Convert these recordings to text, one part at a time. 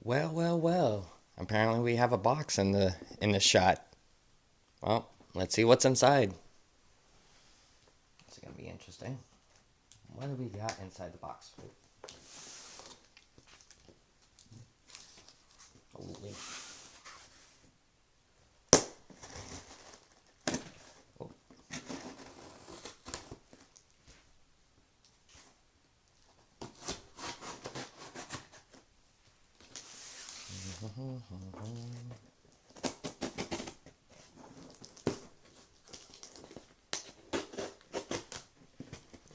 Well, well, well. Apparently we have a box in the shot. Well, let's see what's inside. It's gonna be interesting. What do we got inside the box? Holy. Oh.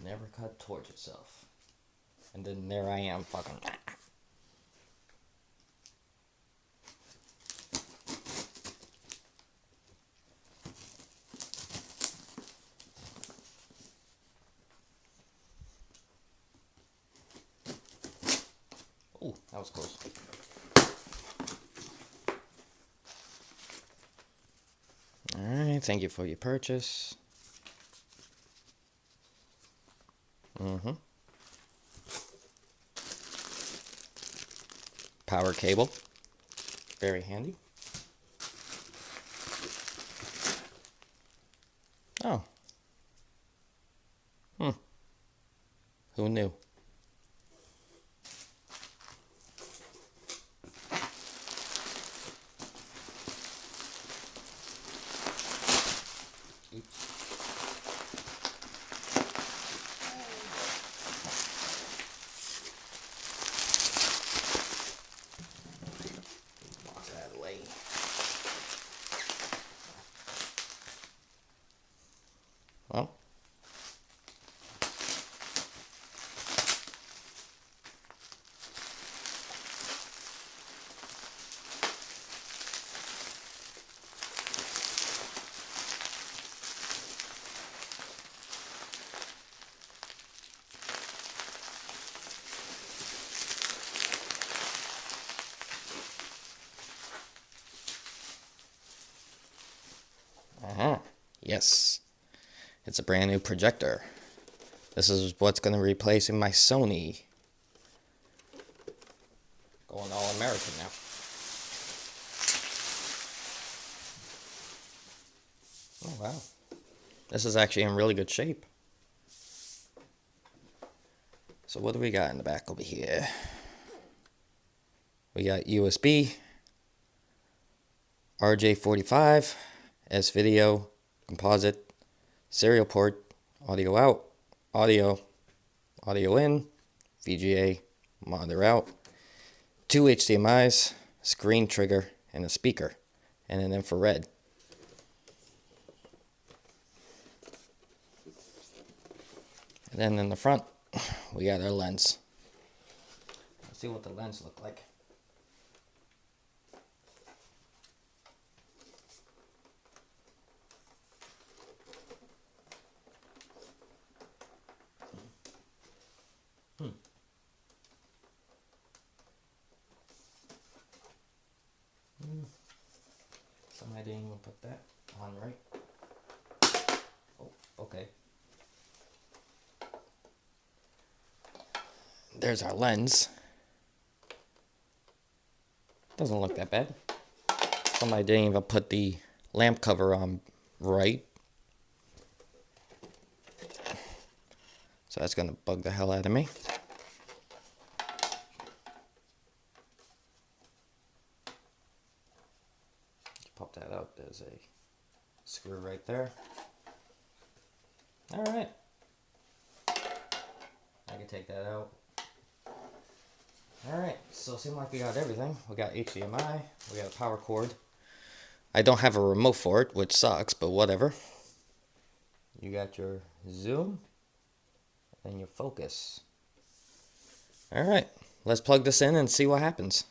Never cut towards yourself. And then there I am fucking. Oh, that was close. Alright, thank you for your purchase. Power cable. Very handy. Oh. Who knew? Oops. Box out of the way. Well. Yes. It's a brand new projector. This is what's going to replace my Sony. Going all American now. Oh, wow. This is actually in really good shape. So what do we got in the back over here? We got USB, RJ45, S-Video, composite, serial port, audio out, audio in, VGA, monitor out, 2 HDMIs, screen trigger, and a speaker, and an infrared. And then in the front, we got our lens. Let's see what the lens look like. Somebody didn't even put that on right. Oh, okay. There's our lens. Doesn't look that bad. Somebody didn't even put the lamp cover on right. So that's gonna bug the hell out of me. Pop that out. There's a screw right there. Alright. I can take that out. Alright, so it seems like we got everything. We got HDMI, we got a power cord. I don't have a remote for it, which sucks, but whatever. You got your zoom and your focus. Alright, let's plug this in and see what happens.